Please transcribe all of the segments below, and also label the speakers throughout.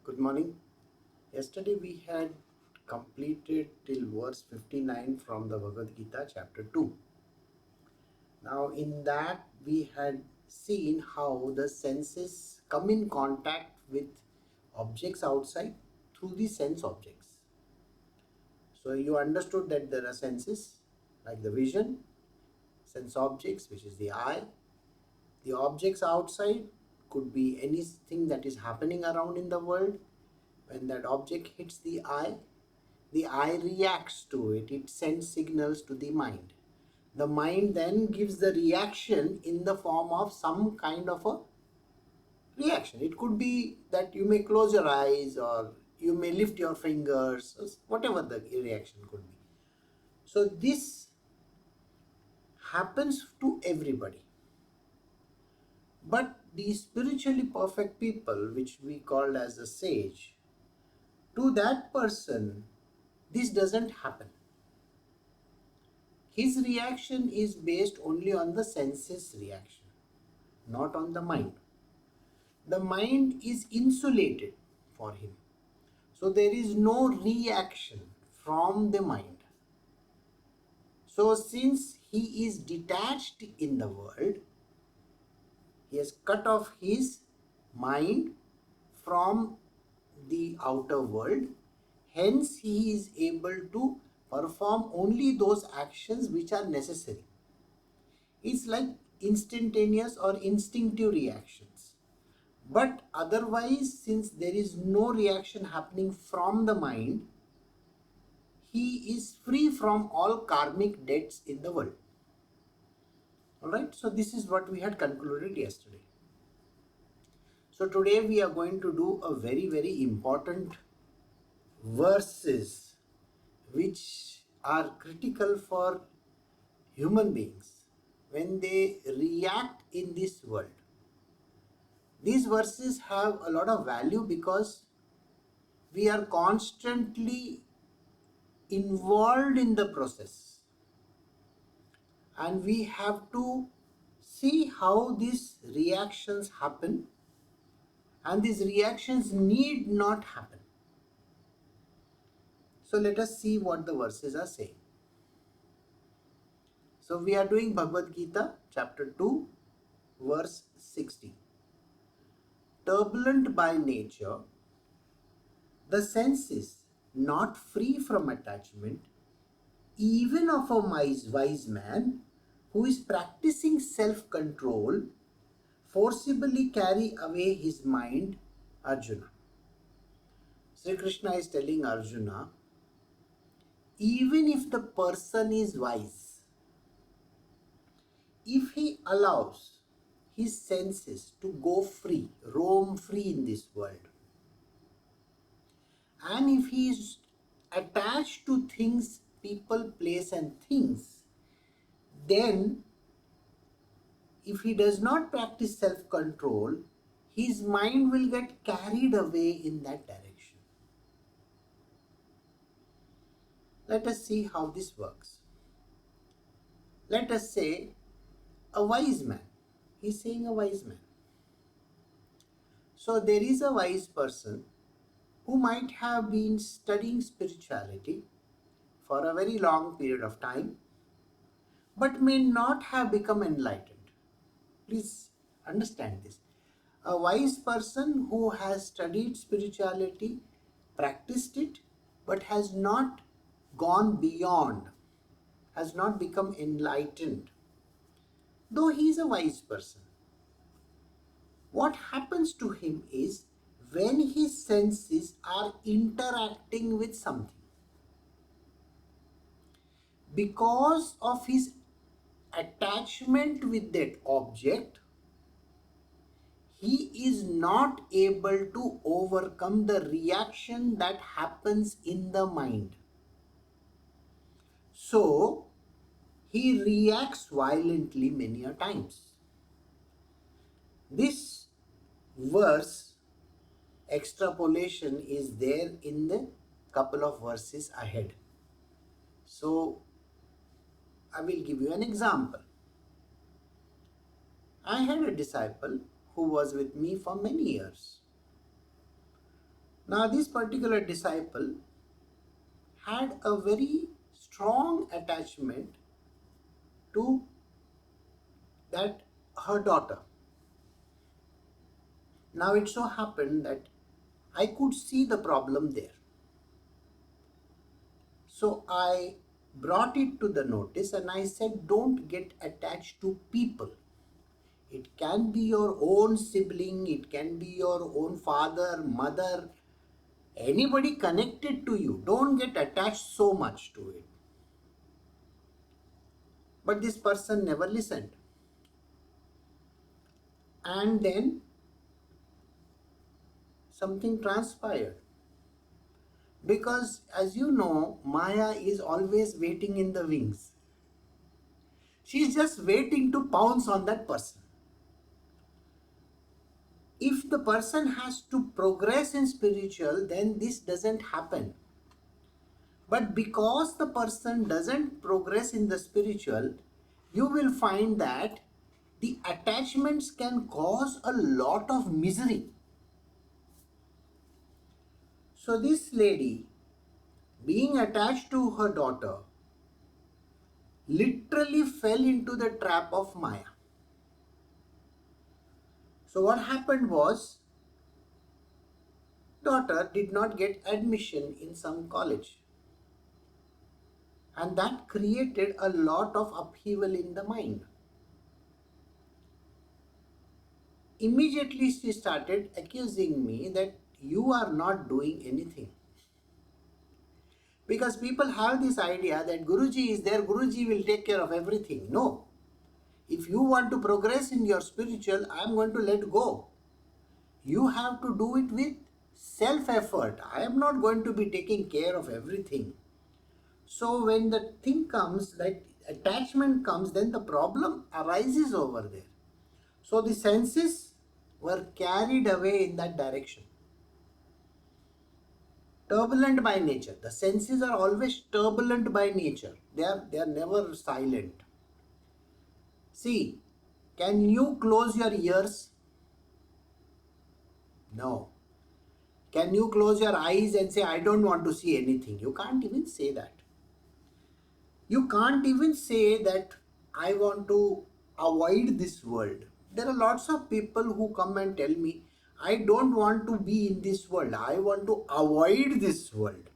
Speaker 1: Good morning. Yesterday we had completed till verse 59 from the Bhagavad Gita chapter 2. Now in that we had seen how the senses come in contact with objects outside through the sense objects. So you understood that there are senses like the vision, sense objects which is the eye. The objects outside could be anything that is happening around in the world. When that object hits the eye reacts to it. It sends signals to the mind. The mind then gives the reaction in the form of some kind of a reaction. It could be that you may close your eyes or you may lift your fingers, whatever the reaction could be. So this happens to everybody. But the spiritually perfect people, which we call as a sage, to that person, this doesn't happen. His reaction is based only on the senses reaction, not on the mind. The mind is insulated for him. So there is no reaction from the mind. So since he is detached in the world, he has cut off his mind from the outer world. Hence he is able to perform only those actions which are necessary. It's like instantaneous or instinctive reactions. But otherwise, since there is no reaction happening from the mind, he is free from all karmic debts in the world. Alright, so this is what we had concluded yesterday. So today we are going to do a very important verses which are critical for human beings when they react in this world. These verses have a lot of value because we are constantly involved in the process and we have to see how these reactions happen, and these reactions need not happen. So let us see what the verses are saying. So we are doing Bhagavad Gita chapter 2 verse 60. Turbulent by nature, the senses not free from attachment, even of a wise man who is practicing self-control, forcibly carry away his mind, Arjuna. Sri Krishna is telling Arjuna, even if the person is wise, if he allows his senses to go free, roam free in this world, and if he is attached to things, people, place and things, then if he does not practice self-control, his mind will get carried away in that direction. Let us see how this works. Let us say a wise man. He's saying a wise man. So there is a wise person who might have been studying spirituality for a very long period of time, but may not have become enlightened. Please understand this. A wise person who has studied spirituality, practiced it, but has not gone beyond, has not become enlightened, though he is a wise person. What happens to him is when his senses are interacting with something, because of his attachment with that object, he is not able to overcome the reaction that happens in the mind. So, he reacts violently many a times. This verse extrapolation is there in the couple of verses ahead. So, I will give you an example. I had a disciple who was with me for many years. Now this particular disciple had a very strong attachment to that her daughter. Now it so happened that I could see the problem there. So I brought it to the notice and I said, don't get attached to people. It can be your own sibling, it can be your own father, mother, anybody connected to you. Don't get attached so much to it. But this person never listened. And then something transpired. Because as you know, Maya is always waiting in the wings. She's just waiting to pounce on that person. If the person has to progress in spiritual, then this doesn't happen. But because the person doesn't progress in the spiritual, you will find that the attachments can cause a lot of misery. So this lady, being attached to her daughter, literally fell into the trap of Maya. So what happened was, daughter did not get admission in some college. And that created a lot of upheaval in the mind. Immediately she started accusing me that you are not doing anything. Because people have this idea that Guruji is there, Guruji will take care of everything. No. If you want to progress in your spiritual, I am going to let go. You have to do it with self-effort. I am not going to be taking care of everything. So when the thing comes, like attachment comes, then the problem arises over there. So the senses were carried away in that direction. Turbulent by nature. The senses are always turbulent by nature. They are never silent. See, can you close your ears? No. Can you close your eyes and say, I don't want to see anything? You can't even say that. You can't even say that I want to avoid this world. There are lots of people who come and tell me, I don't want to be in this world. I want to avoid this world.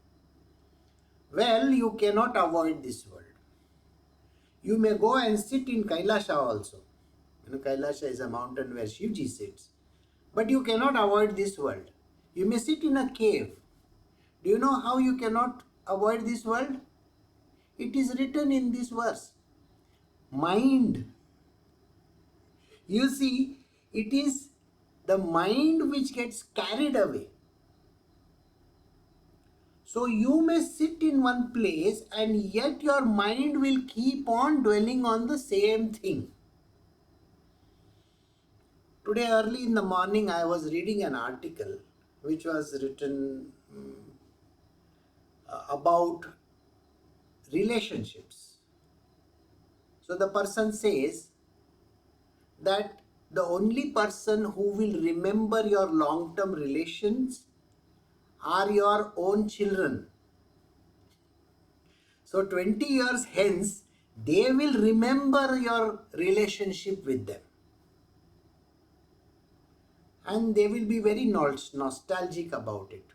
Speaker 1: Well, you cannot avoid this world. You may go and sit in Kailasha also. You know, Kailasha is a mountain where Shivji sits. But you cannot avoid this world. You may sit in a cave. Do you know how you cannot avoid this world? It is written in this verse. Mind. You see, it is the mind which gets carried away. So you may sit in one place and yet your mind will keep on dwelling on the same thing. Today early in the morning I was reading an article which was written about relationships. So the person says that the only person who will remember your long-term relations are your own children. So 20 years hence, they will remember your relationship with them. And they will be very nostalgic about it.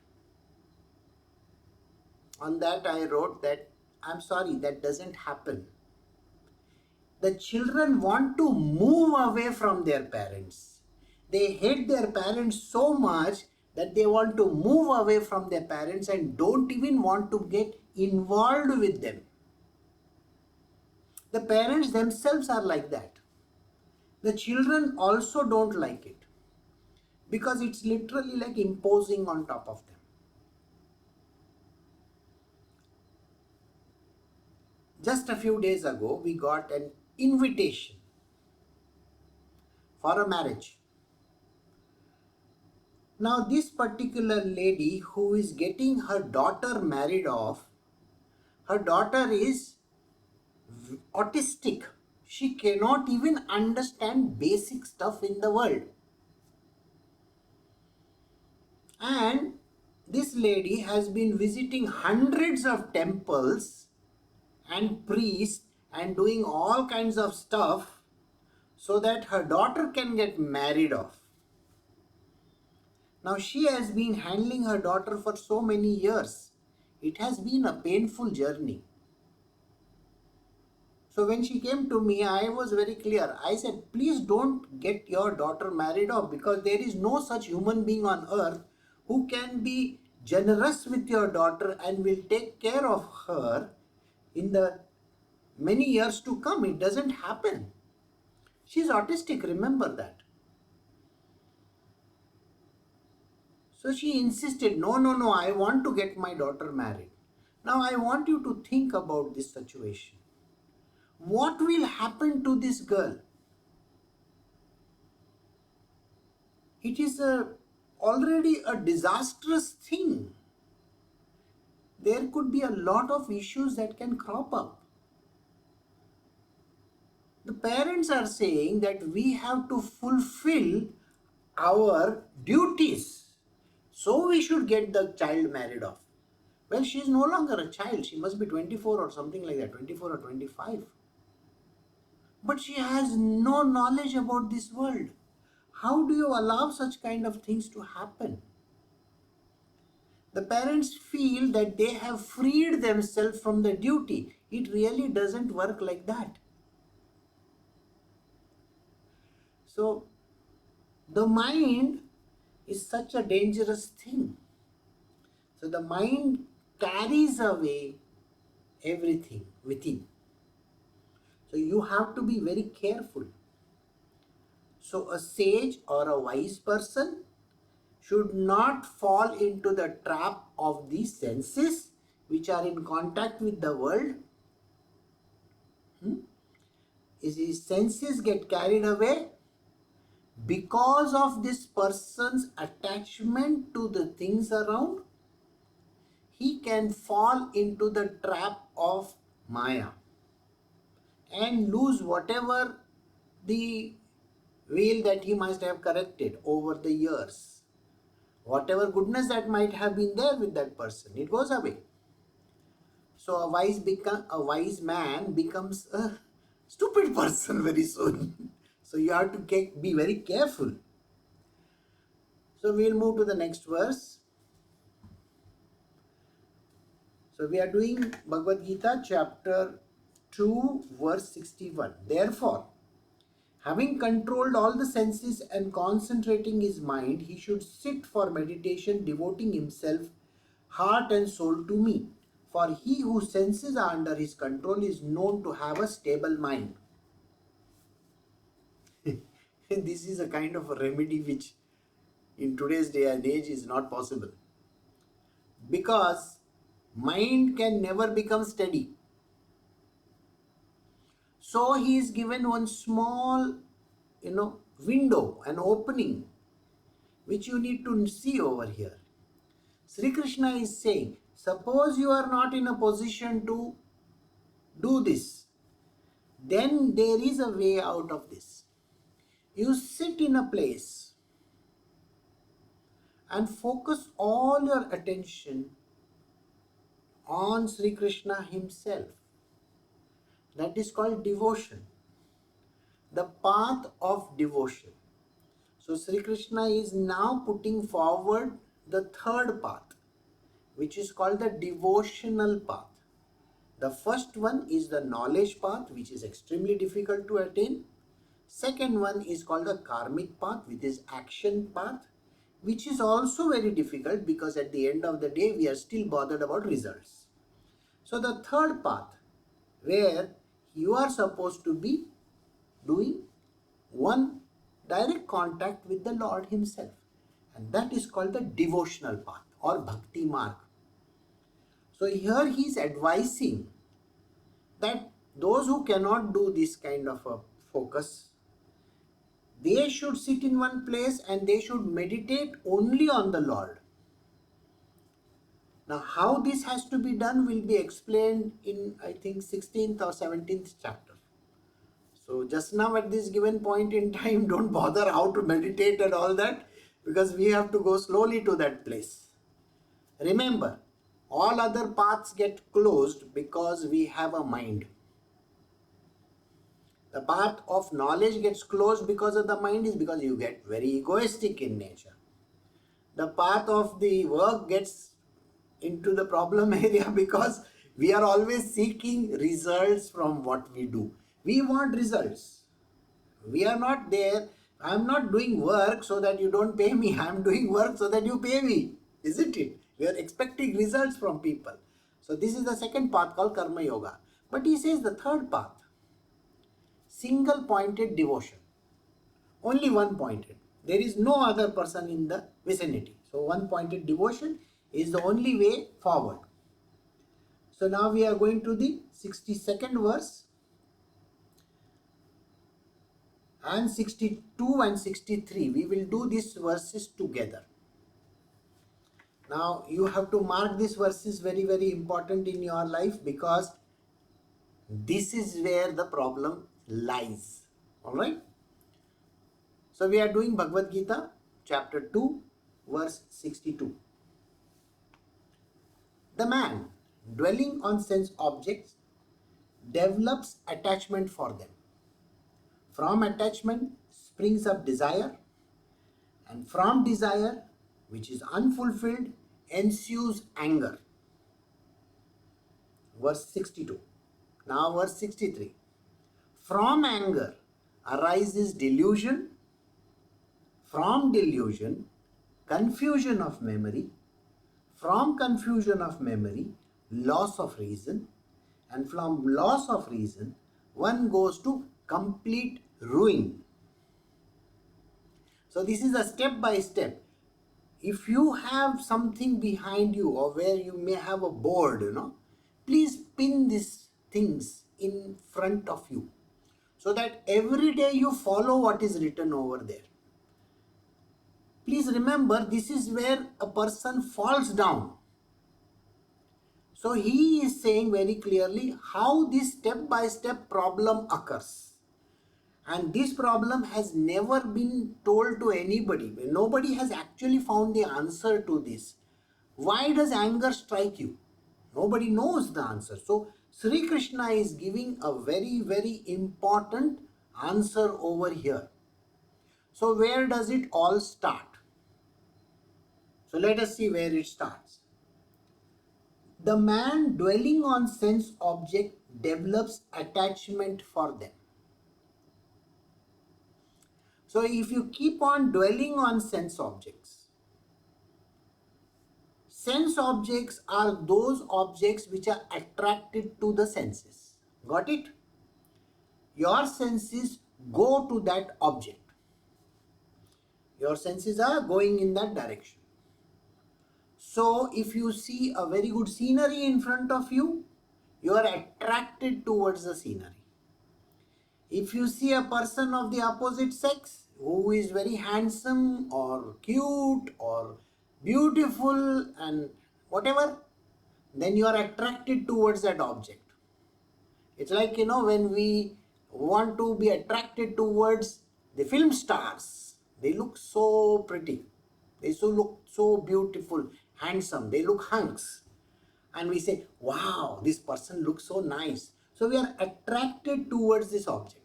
Speaker 1: On that I wrote that, I'm sorry, that doesn't happen. The children want to move away from their parents. They hate their parents so much that they want to move away from their parents and don't even want to get involved with them. The parents themselves are like that. The children also don't like it because it's literally like imposing on top of them. Just a few days ago, we got an invitation for a marriage. Now, this particular lady who is getting her daughter married off, her daughter is autistic. She cannot even understand basic stuff in the world. And this lady has been visiting hundreds of temples and priests and doing all kinds of stuff so that her daughter can get married off. Now she has been handling her daughter for so many years. It has been a painful journey. So when she came to me, I was very clear. I said, please don't get your daughter married off, because there is no such human being on earth who can be generous with your daughter and will take care of her in the many years to come. It doesn't happen. She's autistic, remember that. So she insisted, no, no, no, I want to get my daughter married. Now I want you to think about this situation. What will happen to this girl? It is already a disastrous thing. There could be a lot of issues that can crop up. The parents are saying that we have to fulfill our duties. So we should get the child married off. Well, she is no longer a child. She must be 24 or something like that, 24 or 25. But she has no knowledge about this world. How do you allow such kind of things to happen? The parents feel that they have freed themselves from the duty. It really doesn't work like that. So, the mind is such a dangerous thing. So, the mind carries away everything within. So, you have to be very careful. So, a sage or a wise person should not fall into the trap of the senses which are in contact with the world. His senses get carried away because of this person's attachment to the things around. He can fall into the trap of Maya and lose whatever the veil that he must have corrected over the years. Whatever goodness that might have been there with that person, it goes away. So a wise man becomes a stupid person very soon. So you have to be very careful. So we'll move to the next verse. So we are doing Bhagavad Gita chapter 2 verse 61. Therefore, having controlled all the senses and concentrating his mind, he should sit for meditation, devoting himself heart and soul to me. For he whose senses are under his control is known to have a stable mind. This is a kind of a remedy which in today's day and age is not possible. Because mind can never become steady. So he is given one small, window, an opening, which you need to see over here. Sri Krishna is saying, suppose you are not in a position to do this, then there is a way out of this. You sit in a place and focus all your attention on Sri Krishna himself. That is called devotion. The path of devotion. So Sri Krishna is now putting forward the third path, which is called the devotional path. The first one is the knowledge path, which is extremely difficult to attain. Second one is called the karmic path, which is action path, which is also very difficult because at the end of the day, we are still bothered about results. So the third path, where you are supposed to be doing one direct contact with the Lord himself. And that is called the devotional path or bhakti marg. So here he is advising that those who cannot do this kind of a focus, they should sit in one place and they should meditate only on the Lord. Now how this has to be done will be explained in, I think, 16th or 17th chapter. So just now at this given point in time, don't bother how to meditate and all that, because we have to go slowly to that place. Remember, all other paths get closed because we have a mind. The path of knowledge gets closed because of the mind is because you get very egoistic in nature. The path of the work gets into the problem area because we are always seeking results from what we do. We want results. We are not there. I am not doing work so that you don't pay me. I am doing work so that you pay me. Isn't it? We are expecting results from people. So this is the second path called Karma Yoga. But he says the third path, single pointed devotion. Only one pointed. There is no other person in the vicinity. So one pointed devotion is the only way forward. So now we are going to the 62nd verse and 62 and 63. We will do these verses together. Now you have to mark these verses very important in your life because this is where the problem lies. Alright? So we are doing Bhagavad Gita chapter 2 verse 62. The man dwelling on sense objects develops attachment for them. From attachment springs up desire, and from desire, which is unfulfilled, ensues anger. Verse 62. Now verse 63. From anger arises delusion, from delusion, confusion of memory, from confusion of memory, loss of reason, and from loss of reason, one goes to complete ruin. So this is a step by step. If you have something behind you or where you may have a board, please pin these things in front of you so that every day you follow what is written over there. Please remember, this is where a person falls down. So he is saying very clearly how this step-by-step problem occurs. And this problem has never been told to anybody. Nobody has actually found the answer to this. Why does anger strike you? Nobody knows the answer. So Sri Krishna is giving a very important answer over here. So where does it all start? So let us see where it starts. The man dwelling on sense object develops attachment for them. So if you keep on dwelling on sense objects are those objects which are attracted to the senses. Got it? Your senses go to that object. Your senses are going in that direction. So if you see a very good scenery in front of you, you are attracted towards the scenery. If you see a person of the opposite sex who is very handsome or cute or beautiful and whatever, then you are attracted towards that object. It's like, when we want to be attracted towards the film stars, they look so pretty, they look so beautiful, handsome, they look hunks. And we say, wow, this person looks so nice. So we are attracted towards this object.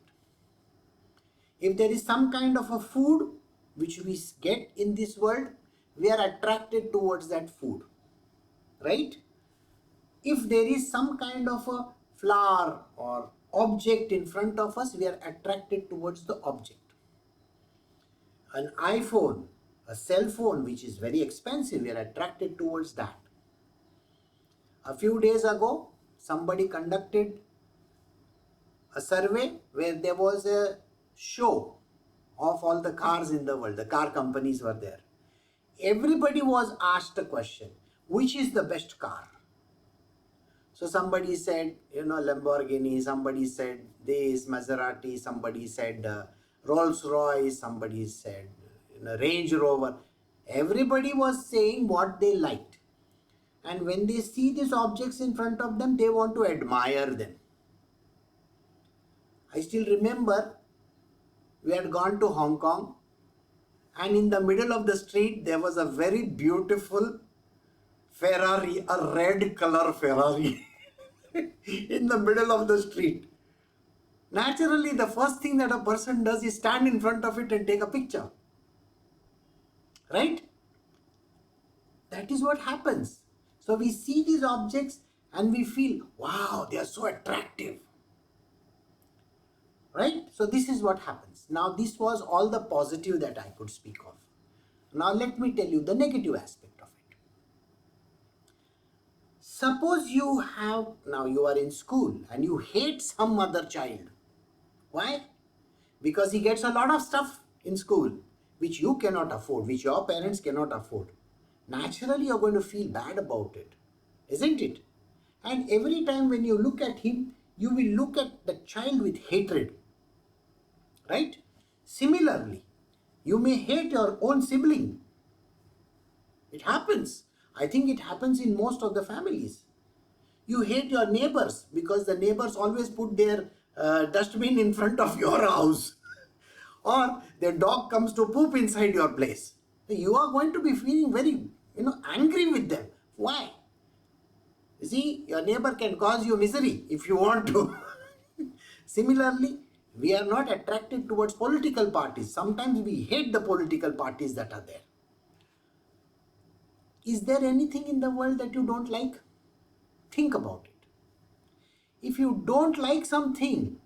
Speaker 1: If there is some kind of a food which we get in this world, we are attracted towards that food, right? If there is some kind of a flower or object in front of us, we are attracted towards the object. An iPhone, a cell phone which is very expensive, we are attracted towards that. A few days ago, somebody conducted a survey where there was a show of all the cars in the world. The car companies were there. Everybody was asked a question, which is the best car? So somebody said, Lamborghini, somebody said this, Maserati, somebody said Rolls Royce, somebody said Range Rover. Everybody was saying what they liked. And when they see these objects in front of them, they want to admire them. I still remember we had gone to Hong Kong, and in the middle of the street there was a very beautiful Ferrari, a red color Ferrari in the middle of the street. Naturally, the first thing that a person does is stand in front of it and take a picture. Right? That is what happens. So we see these objects and we feel, wow, they are so attractive. Right? So this is what happens. Now this was all the positive that I could speak of. Now let me tell you the negative aspect of it. Suppose you are in school and you hate some other child. Why? Because he gets a lot of stuff in school which you cannot afford, which your parents cannot afford. Naturally, you're going to feel bad about it, isn't it? And every time when you look at him, you will look at the child with hatred, right? Similarly, you may hate your own sibling. It happens. I think it happens in most of the families. You hate your neighbors because the neighbors always put their dustbin in front of your house. Or their dog comes to poop inside your place. You are going to be feeling very, angry with them. Why? You see, your neighbor can cause you misery if you want to. Similarly, we are not attracted towards political parties. Sometimes we hate the political parties that are there. Is there anything in the world that you don't like? Think about it. If you don't like something,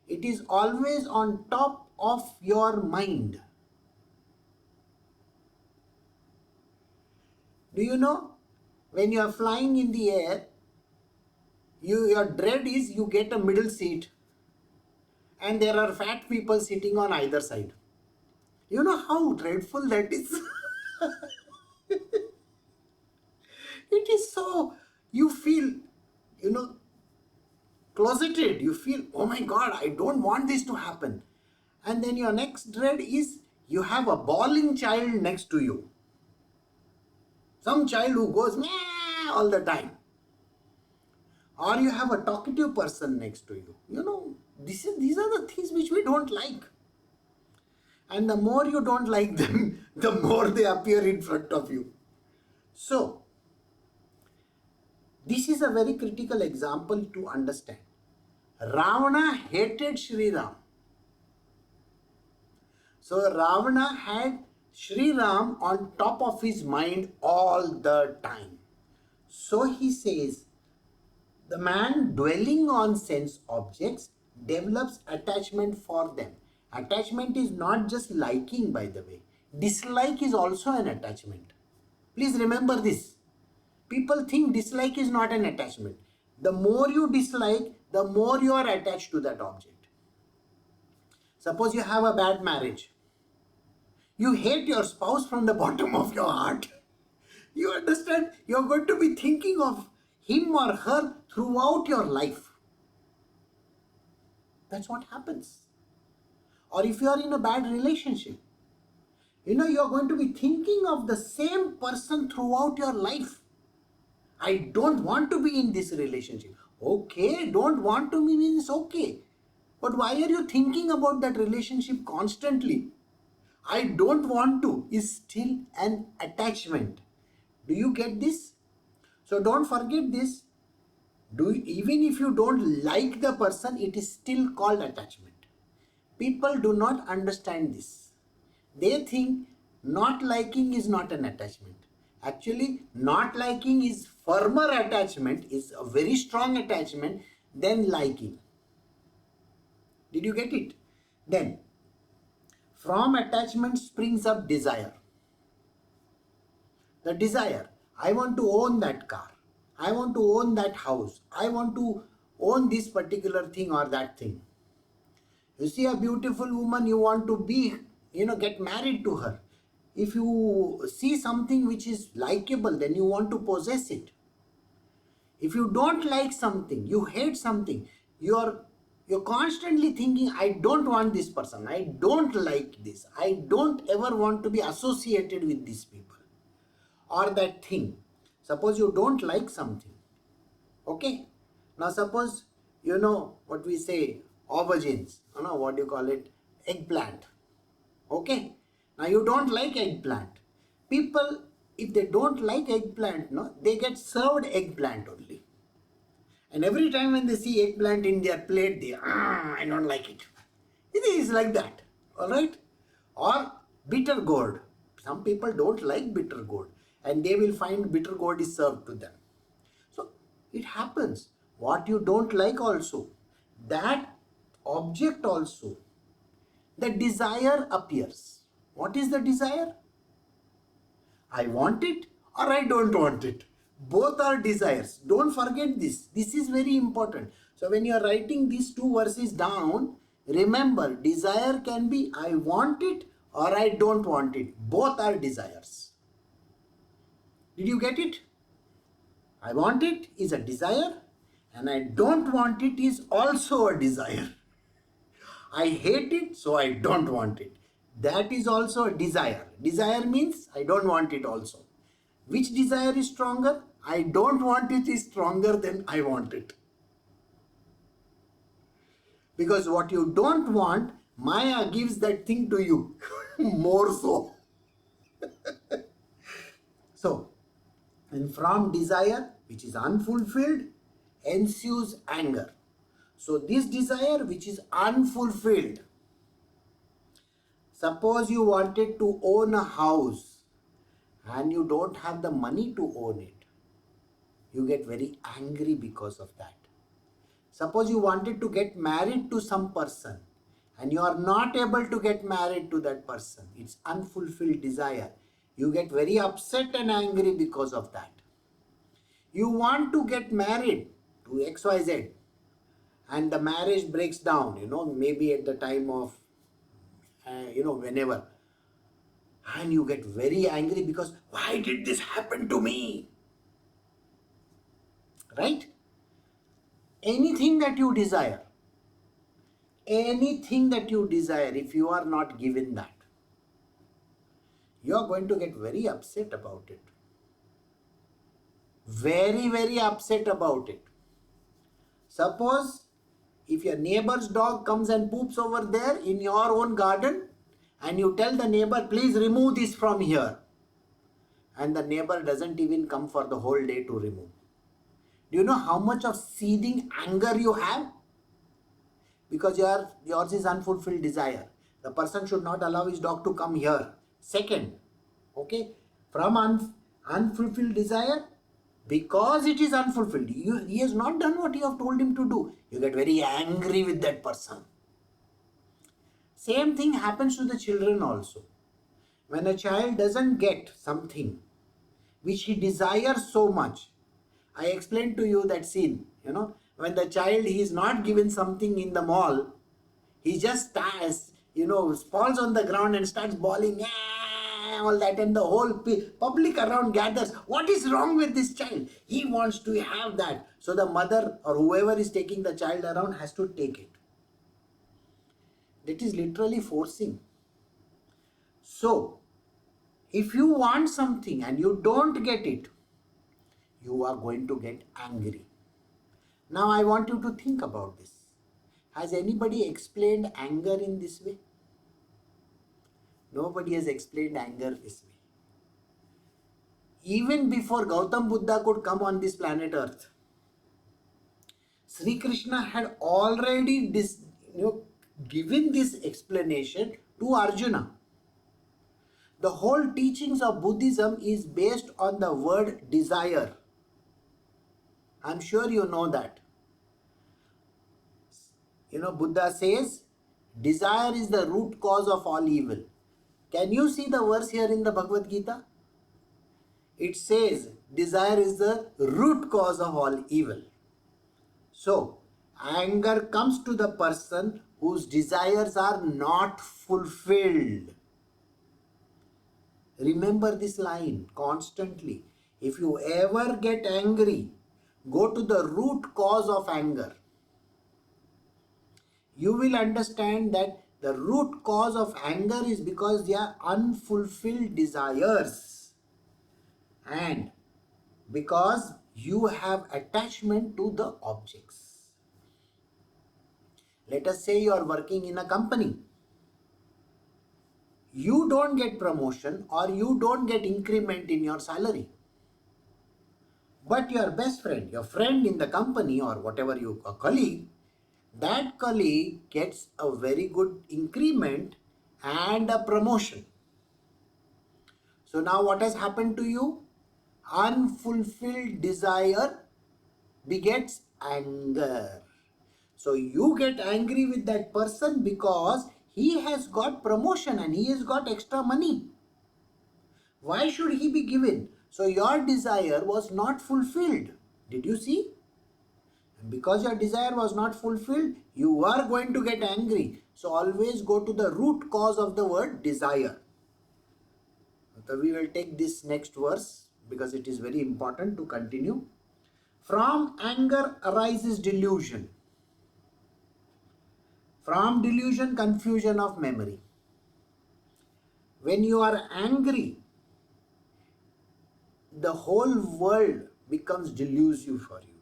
Speaker 1: it is always on top of your mind. Do you know, when you are flying in the air, your dread is you get a middle seat and there are fat people sitting on either side. You know how dreadful that is? It is so, you feel, closeted. You feel, oh my God, I don't want this to happen. And then your next dread is you have a bawling child next to you. Some child who goes meh all the time. Or you have a talkative person next to you. These are the things which we don't like. And the more you don't like them, the more they appear in front of you. So, this is a very critical example to understand. Ravana hated Sri Ram. So Ravana had Sri Ram on top of his mind all the time. So he says, the man dwelling on sense objects develops attachment for them. Attachment is not just liking, by the way. Dislike is also an attachment. Please remember this. People think dislike is not an attachment. The more you dislike, the more you are attached to that object. Suppose you have a bad marriage. You hate your spouse from the bottom of your heart. You understand? You're going to be thinking of him or her throughout your life. That's what happens. Or if you are in a bad relationship, you're going to be thinking of the same person throughout your life. I don't want to be in this relationship. Okay, don't want to be means okay. But why are you thinking about that relationship constantly? I don't want to is still an attachment. Do you get this? So don't forget this. Even if you don't like the person, it is still called attachment. People do not understand this. They think not liking is not an attachment. Actually, not liking is firmer attachment, is a very strong attachment than liking. Did you get it? Then, from attachment springs up desire. The desire, I want to own that car. I want to own that house. I want to own this particular thing or that thing. You see a beautiful woman, you want to get married to her. If you see something which is likable, then you want to possess it. If you don't like something, you hate something, you're constantly thinking, I don't want this person, I don't like this, I don't ever want to be associated with these people or that thing. Suppose you don't like something. Okay. Now suppose, what we say, aubergines, what do you call it? Eggplant. Okay. Now you don't like eggplant. People if they don't like eggplant, no, they get served eggplant only. And every time when they see eggplant in their plate, they, I don't like it. It is like that, all right? Or bitter gourd. Some people don't like bitter gourd, and they will find bitter gourd is served to them. So it happens. What you don't like also, that object also, the desire appears. What is the desire? I want it or I don't want it. Both are desires. Don't forget this. This is very important. So when you are writing these two verses down, remember, desire can be I want it or I don't want it. Both are desires. Did you get it? I want it is a desire and I don't want it is also a desire. I hate it, so I don't want it. That is also a desire. Desire means I don't want it also. Which desire is stronger? I don't want it is stronger than I want it. Because what you don't want, Maya gives that thing to you. More so. So, and from desire, which is unfulfilled, ensues anger. So this desire which is unfulfilled, suppose you wanted to own a house and you don't have the money to own it, you get very angry because of that. Suppose you wanted to get married to some person and you are not able to get married to that person, it's unfulfilled desire. You get very upset and angry because of that. You want to get married to XYZ and the marriage breaks down, maybe at the time of, whenever. And you get very angry because why did this happen to me? Right? Anything that you desire, if you are not given that, you are going to get very upset about it. Very, very upset about it. Suppose if your neighbor's dog comes and poops over there in your own garden and you tell the neighbor, please remove this from here. And the neighbor doesn't even come for the whole day to remove. Do you know how much of seething anger you have? Because yours is unfulfilled desire. The person should not allow his dog to come here. Second, okay, from unfulfilled desire, because it is unfulfilled, he has not done what you have told him to do. You get very angry with that person. Same thing happens to the children also. When a child doesn't get something which he desires so much, I explained to you that scene, when the child he is not given something in the mall, he just falls on the ground and starts bawling, all that, and the whole public around gathers. What is wrong with this child? He wants to have that. So the mother or whoever is taking the child around has to take it. That is literally forcing. So, if you want something and you don't get it, you are going to get angry. Now I want you to think about this. Has anybody explained anger in this way? Nobody has explained anger this way. Even before Gautam Buddha could come on this planet Earth, Sri Krishna had already given this explanation to Arjuna. The whole teachings of Buddhism is based on the word desire. I'm sure you know that. Buddha says, desire is the root cause of all evil. Can you see the verse here in the Bhagavad Gita? It says, desire is the root cause of all evil. So, anger comes to the person whose desires are not fulfilled. Remember this line constantly. If you ever get angry, go to the root cause of anger. You will understand that the root cause of anger is because they are unfulfilled desires. And because you have attachment to the objects. Let us say you are working in a company. you don't get promotion or you don't get increment in your salary. But your best friend, your friend in the company or whatever a colleague, that colleague gets a very good increment and a promotion. So now what has happened to you? Unfulfilled desire begets anger. So you get angry with that person because he has got promotion and he has got extra money. Why should he be given? So your desire was not fulfilled. Did you see? And because your desire was not fulfilled, you are going to get angry. So always go to the root cause of the word desire. So we will take this next verse because it is very important to continue. From anger arises delusion. From delusion, confusion of memory. When you are angry, the whole world becomes delusive for you.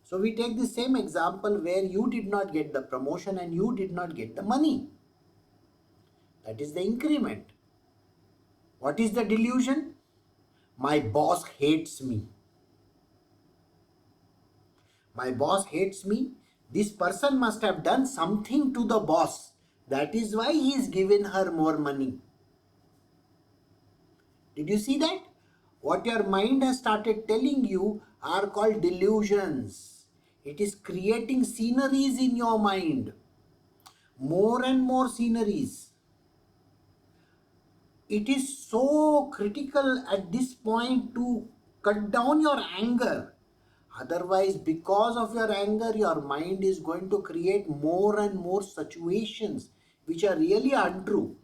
Speaker 1: So we take the same example where you did not get the promotion and you did not get the money. That is the increment. What is the delusion? My boss hates me. My boss hates me. This person must have done something to the boss. That is why he is given her more money. Did you see that? What your mind has started telling you are called delusions. It is creating sceneries in your mind. More and more sceneries. It is so critical at this point to cut down your anger. Otherwise, because of your anger, your mind is going to create more and more situations which are really untrue.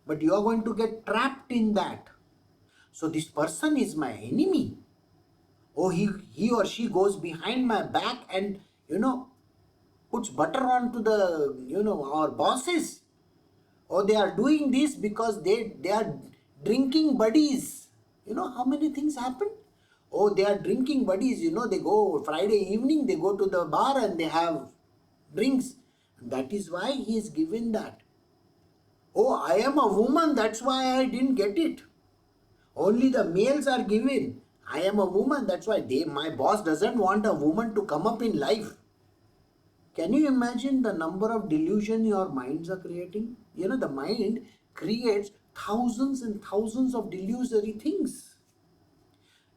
Speaker 1: But you are going to get trapped in that. So this person is my enemy. Oh, he or she goes behind my back and, puts butter onto our bosses. Or they are doing this because they are drinking buddies. You know how many things happen? Oh, they are drinking buddies. They go Friday evening, they go to the bar and they have drinks. That is why he is given that. Oh, I am a woman, that's why I didn't get it. Only the males are given. I am a woman, that's why my boss doesn't want a woman to come up in life. Can you imagine the number of delusion your minds are creating? The mind creates thousands and thousands of delusory things.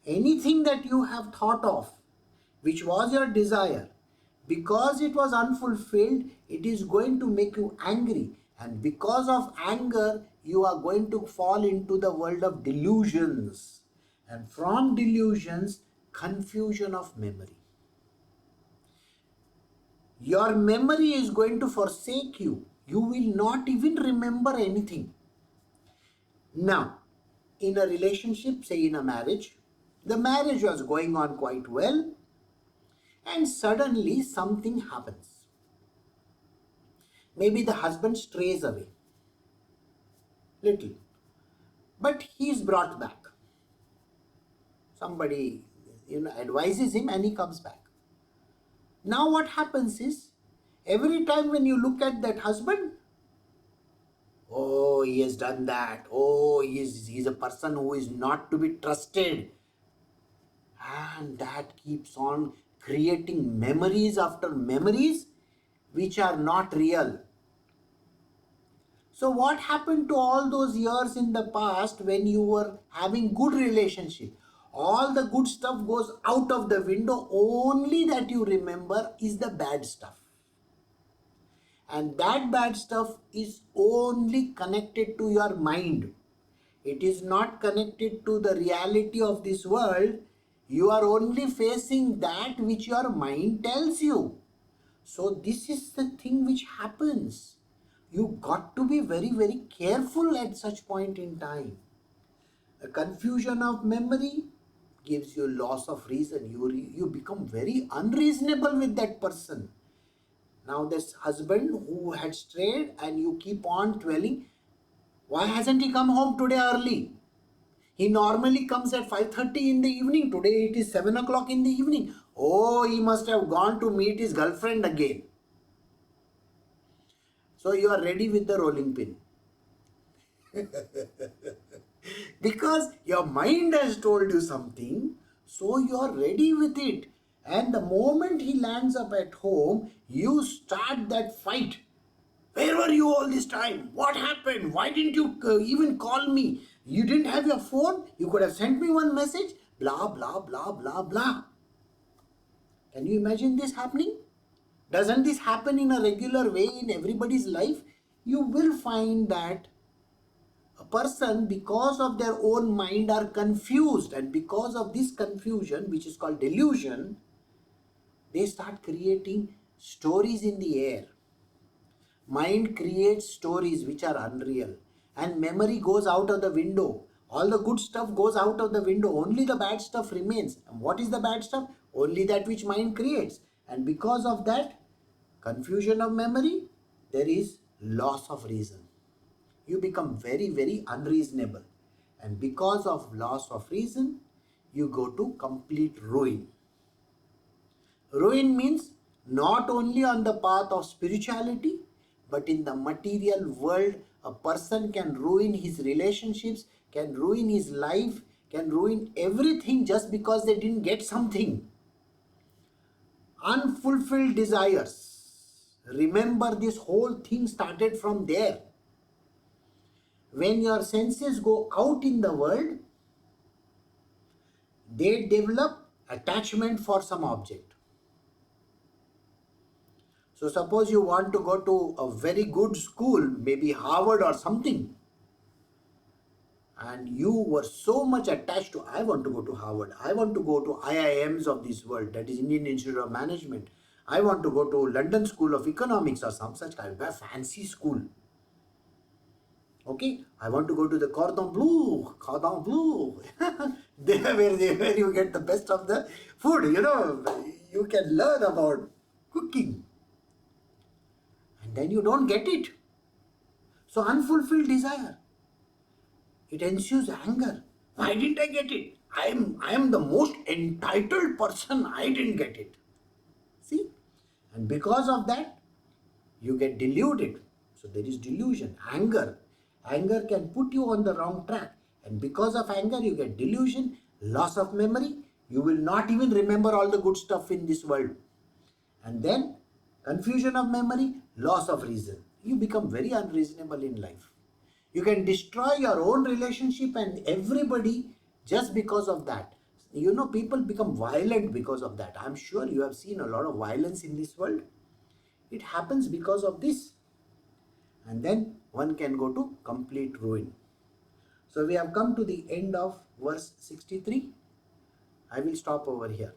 Speaker 1: Anything that you have thought of, which was your desire, because it was unfulfilled, it is going to make you angry. And because of anger, you are going to fall into the world of delusions. And from delusions, confusion of memory. Your memory is going to forsake you. You will not even remember anything. Now, in a relationship, say in a marriage, the marriage was going on quite well, and suddenly something happens. Maybe the husband strays away little, but he is brought back. Somebody advises him and he comes back. Now what happens is, every time when you look at that husband, oh, he has done that. Oh, he's a person who is not to be trusted. And that keeps on creating memories after memories which are not real. So what happened to all those years in the past when you were having good relationship? All the good stuff goes out of the window. Only that you remember is the bad stuff. And that bad stuff is only connected to your mind. It is not connected to the reality of this world. You are only facing that which your mind tells you. So this is the thing which happens. You got to be very, very careful at such point in time. A confusion of memory gives you loss of reason. You become very unreasonable with that person. Now this husband who had strayed and you keep on dwelling, why hasn't he come home today early? He normally comes at 5:30 in the evening. Today it is 7 o'clock in the evening. Oh, he must have gone to meet his girlfriend again. So you are ready with the rolling pin. Because your mind has told you something, so you are ready with it. And the moment he lands up at home, you start that fight. Where were you all this time? What happened? Why didn't you even call me? You didn't have your phone? You could have sent me one message? Blah, blah, blah, blah, blah. Can you imagine this happening? Doesn't this happen in a regular way in everybody's life? You will find that a person, because of their own mind, are confused, and because of this confusion, which is called delusion, they start creating stories in the air. Mind creates stories which are unreal, and memory goes out of the window. All the good stuff goes out of the window, only the bad stuff remains. And what is the bad stuff? Only that which mind creates. And because of that confusion of memory, there is loss of reason. You become very, very unreasonable. And because of loss of reason, you go to complete ruin. Ruin means not only on the path of spirituality, but in the material world, a person can ruin his relationships, can ruin his life, can ruin everything just because they didn't get something. Unfulfilled desires. Remember, this whole thing started from there. When your senses go out in the world, they develop attachment for some object. So suppose you want to go to a very good school, maybe Harvard or something, and you were so much attached to, I want to go to Harvard, I want to go to IIMs of this world, that is Indian Institute of Management, I want to go to London School of Economics or some such kind of fancy school. Okay, I want to go to the Cordon Bleu, there where you get the best of the food, you can learn about cooking. And then you don't get it. So unfulfilled desire. It ensues anger. Why didn't I get it? I am the most entitled person. I didn't get it. See? And because of that, you get deluded. So there is delusion, anger. Anger can put you on the wrong track. And because of anger, you get delusion, loss of memory. You will not even remember all the good stuff in this world. And then confusion of memory, loss of reason. You become very unreasonable in life. You can destroy your own relationship and everybody just because of that. People become violent because of that. I'm sure you have seen a lot of violence in this world. It happens because of this. And then one can go to complete ruin. So we have come to the end of verse 63. I will stop over here.